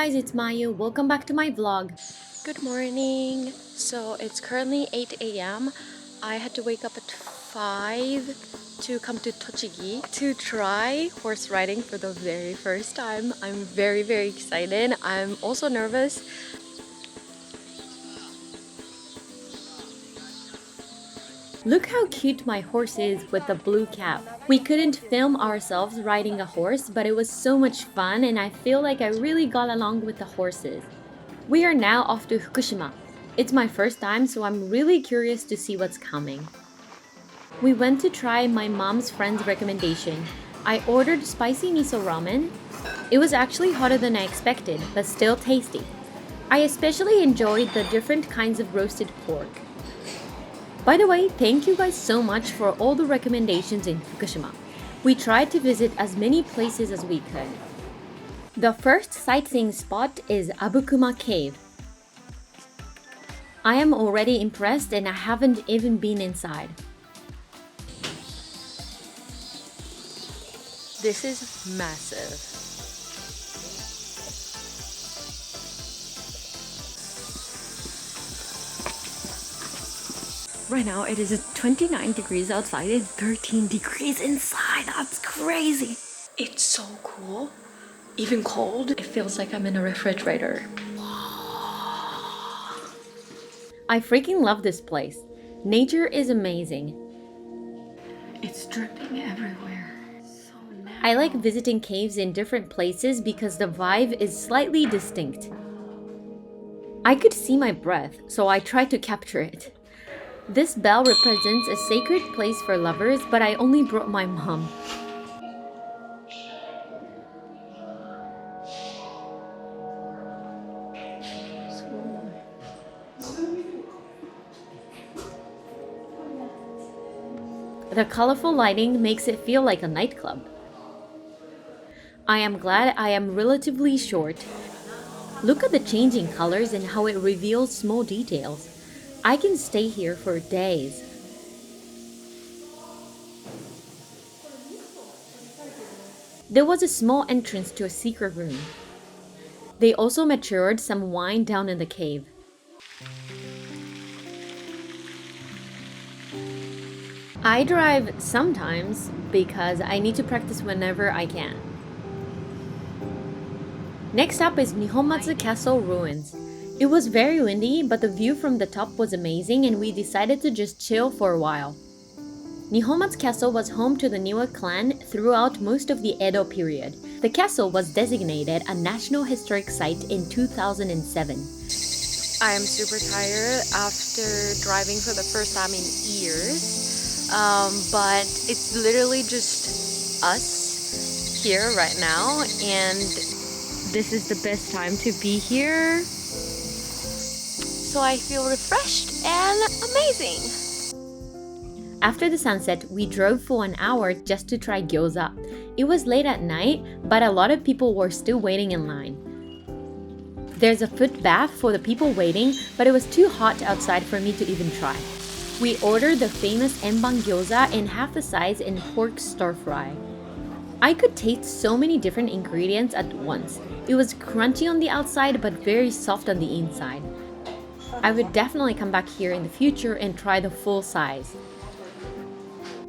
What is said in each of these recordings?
guys, it's Mayu. Welcome back to my vlog. Good morning. So it's currently 8 a.m. I had to wake up at 5 to come to Tochigi to try horse riding for the very first time. I'm very excited. I'm also nervous. Look how cute my horse is with the blue cap. We couldn't film ourselves riding a horse, but it was so much fun and I feel like I really got along with the horses. We are now off to Fukushima. It's my first time, so I'm really curious to see what's coming. We went to try my mom's friend's recommendation. I ordered spicy miso ramen. It was actually hotter than I expected, but still tasty. I especially enjoyed the different kinds of roasted pork. By the way, thank you guys so much for all the recommendations in Fukushima. We tried to visit as many places as we could. The first sightseeing spot is Abukuma Cave. I am already impressed and I haven't even been inside. This is massive. Right now it is 29 degrees outside and 13 degrees inside. That's crazy. It's so cool. Even cold, it feels like I'm in a refrigerator. I freaking love this place. Nature is amazing. It's dripping everywhere. So nice. I like visiting caves in different places because the vibe is slightly distinct. I could see my breath, so I tried to capture it. This bell represents a sacred place for lovers, but I only brought my mom. The colorful lighting makes it feel like a nightclub. I am glad I am relatively short. Look at the changing colors and how it reveals small details. I can stay here for days. There was a small entrance to a secret room. They also matured some wine down in the cave. I drive sometimes because I need to practice whenever I can. Next up is Nihonmatsu Castle ruins. It was very windy, but the view from the top was amazing and we decided to just chill for a while. Nihonmatsu Castle was home to the Niwa clan throughout most of the Edo period. The castle was designated a National Historic Site in 2007. I am super tired after driving for the first time in years. But it's literally just us here right now, and this is the best time to be here. So I feel refreshed and amazing. After the sunset, we drove for an hour just to try gyoza. It was late at night, but a lot of people were still waiting in line. There's a foot bath for the people waiting, but it was too hot outside for me to even try. We ordered the famous enban gyoza in half the size and pork stir fry. I could taste so many different ingredients at once. It was crunchy on the outside but very soft on the inside. I would definitely come back here in the future and try the full size.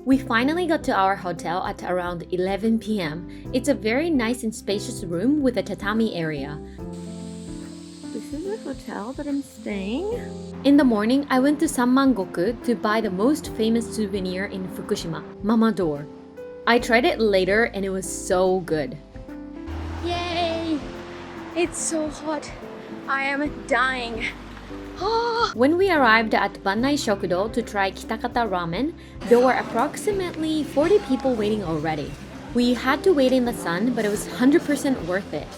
We finally got to our hotel at around 11 p.m. It's a very nice and spacious room with a tatami area. This is the hotel that I'm staying. In the morning, I went to Sanmangoku to buy the most famous souvenir in Fukushima, Mama Door. I tried it later and it was so good. Yay! It's so hot. I am dying. When we arrived at Bannai Shokudo to try Kitakata ramen, there were approximately 40 people waiting already. We had to wait in the sun, but it was 100% worth it.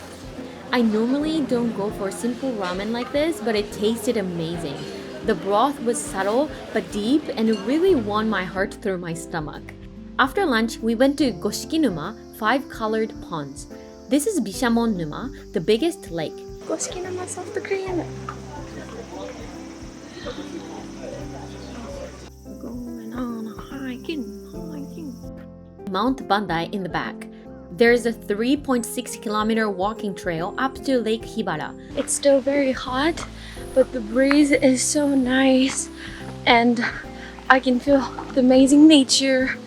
I normally don't go for simple ramen like this, but it tasted amazing. The broth was subtle but deep and it really won my heart through my stomach. After lunch, we went to Goshikinuma, 5 colored ponds. This is Bishamon Numa, the biggest lake. Goshikinuma soft cream. Going on hiking. Mount Bandai in the back. There's a 3.6-kilometer walking trail up to Lake Hibara. It's still very hot, but the breeze is so nice and I can feel the amazing nature.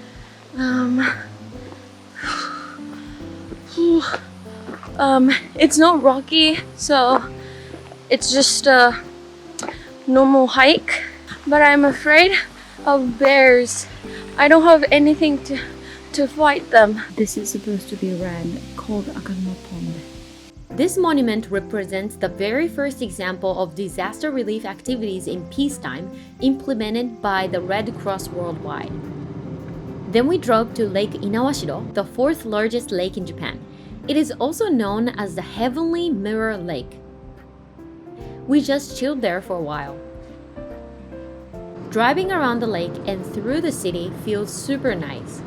It's not rocky, so it's just a normal hike, but I'm afraid of bears. I don't have anything to fight them. This is supposed to be red, called Akama Pond. This monument represents the very first example of disaster relief activities in peacetime implemented by the Red Cross worldwide. Then we drove to Lake Inawashiro, the fourth largest lake in Japan. It is also known as the Heavenly Mirror Lake. We just chilled there for a while. Driving around the lake and through the city feels super nice.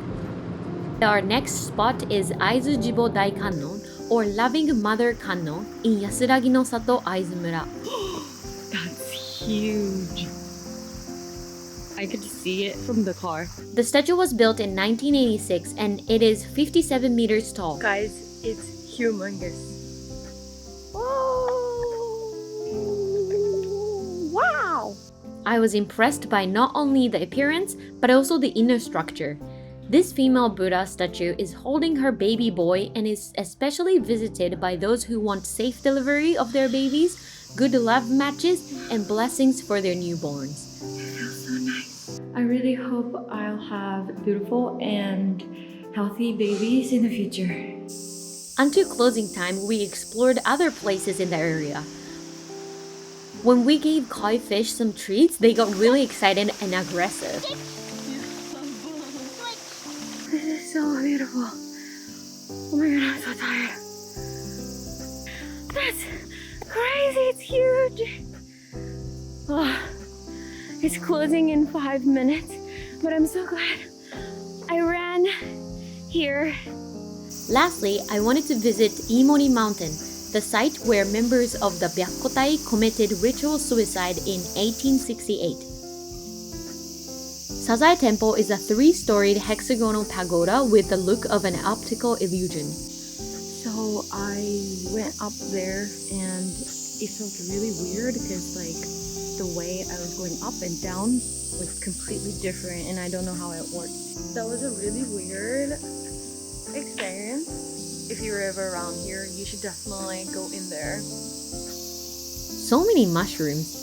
Our next spot is Aizu-jibo Dai Kannon, or Loving Mother Kannon, in Yasuragi no Sato, Aizumura. That's huge. I could see it from the car. The statue was built in 1986 and it is 57 meters tall. Guys, it's humongous. Wow! I was impressed by not only the appearance, but also the inner structure. This female Buddha statue is holding her baby boy and is especially visited by those who want safe delivery of their babies, good love matches, and blessings for their newborns. It feels so nice. I really hope I'll have beautiful and healthy babies in the future. Until closing time, we explored other places in the area. When we gave koi fish some treats, they got really excited and aggressive. This is so beautiful. Oh my god, I'm so tired. That's crazy, it's huge. Oh, it's closing in 5 minutes, but I'm so glad I ran here. Lastly, I wanted to visit Imori Mountain, the site where members of the Byakutai committed ritual suicide in 1868. Sazae Temple is a 3-storied hexagonal pagoda with the look of an optical illusion. So I went up there and it felt really weird because the way I was going up and down was completely different and I don't know how it worked. That was a really weird experience. If you're ever around here, you should definitely go in there. So many mushrooms.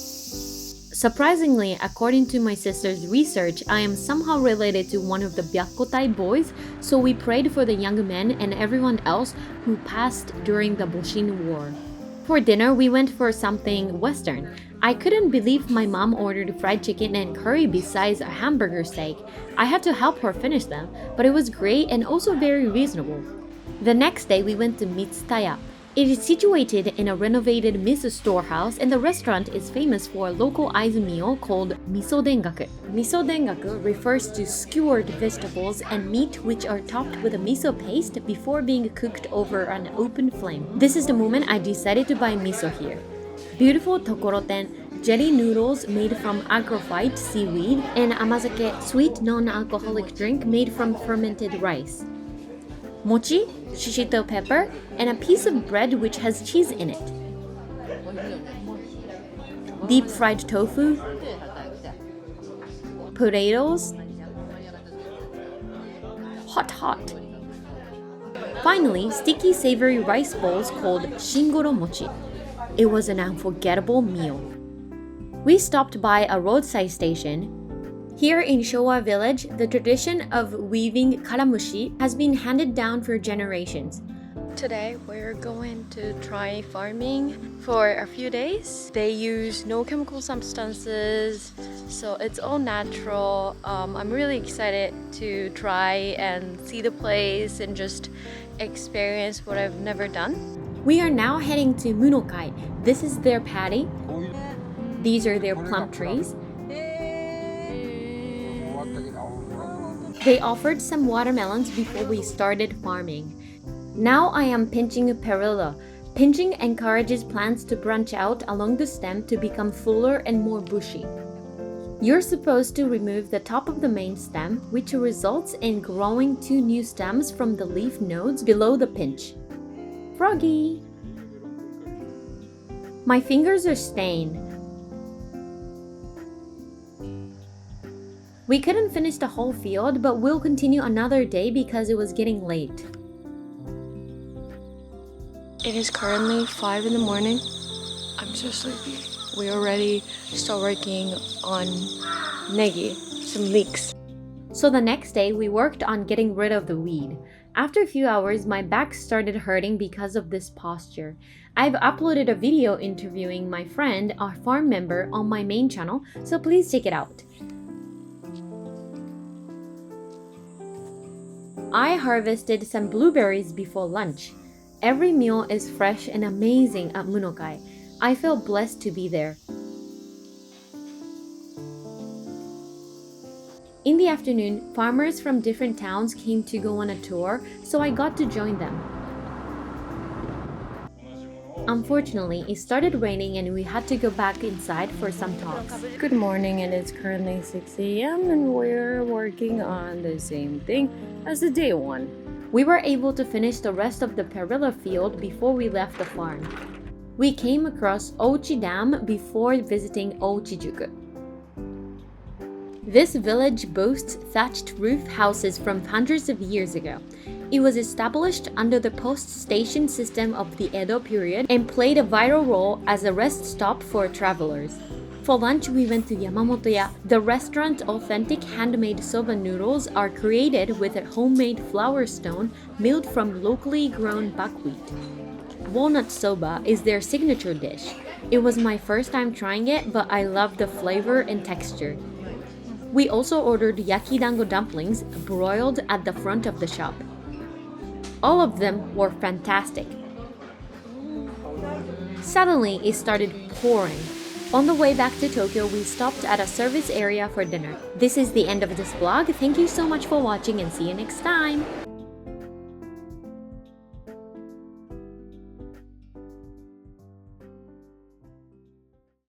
Surprisingly, according to my sister's research, I am somehow related to one of the Byakutai boys, so we prayed for the young men and everyone else who passed during the Boshin War. For dinner, we went for something Western. I couldn't believe my mom ordered fried chicken and curry besides a hamburger steak. I had to help her finish them, but it was great and also very reasonable. The next day, we went to Mitsutaya. It is situated in a renovated miso storehouse and the restaurant is famous for a localized meal called Miso dengaku. Miso dengaku refers to skewered vegetables and meat which are topped with a miso paste before being cooked over an open flame. This is the moment I decided to buy miso here. Beautiful tokoroten, jelly noodles made from agrophyte seaweed, and amazake, sweet non-alcoholic drink made from fermented rice. Mochi, shishito pepper, and a piece of bread which has cheese in it. Deep fried tofu, potatoes, hot. Finally, sticky savory rice bowls called shingoro mochi. It was an unforgettable meal. We stopped by a roadside station. Here in Showa village, the tradition of weaving karamushi has been handed down for generations. Today we're going to try farming for a few days. They use no chemical substances, so it's all natural. I'm really excited to try and see the place and just experience what I've never done. We are now heading to Munokai. This is their paddy. These are their plum trees. They offered some watermelons before we started farming. Now I am pinching a perilla. Pinching encourages plants to branch out along the stem to become fuller and more bushy. You're supposed to remove the top of the main stem, which results in growing 2 new stems from the leaf nodes below the pinch. Froggy! My fingers are stained. We couldn't finish the whole field, but we'll continue another day because it was getting late. It is currently 5 in the morning. I'm so sleepy. We already start working on negi, some leeks. So the next day, we worked on getting rid of the weed. After a few hours, my back started hurting because of this posture. I've uploaded a video interviewing my friend, a farm member, on my main channel, so please check it out. I harvested some blueberries before lunch. Every meal is fresh and amazing at Munokai. I feel blessed to be there. In the afternoon, farmers from different towns came to go on a tour, so I got to join them. Unfortunately, it started raining and we had to go back inside for some talks. Good morning, and it's currently 6 a.m. and we're working on the same thing as the day one. We were able to finish the rest of the perilla field before we left the farm. We came across Ouchi Dam before visiting Ouchi-juku. This village boasts thatched roof houses from hundreds of years ago. It was established under the post-station system of the Edo period and played a vital role as a rest stop for travelers. For lunch, we went to Yamamoto-ya. The restaurant's authentic handmade soba noodles are created with a homemade flour stone milled from locally grown buckwheat. Walnut soba is their signature dish. It was my first time trying it, but I loved the flavor and texture. We also ordered yakidango dumplings broiled at the front of the shop. All of them were fantastic. Suddenly, it started pouring. On the way back to Tokyo, we stopped at a service area for dinner. This is the end of this vlog. Thank you so much for watching and see you next time!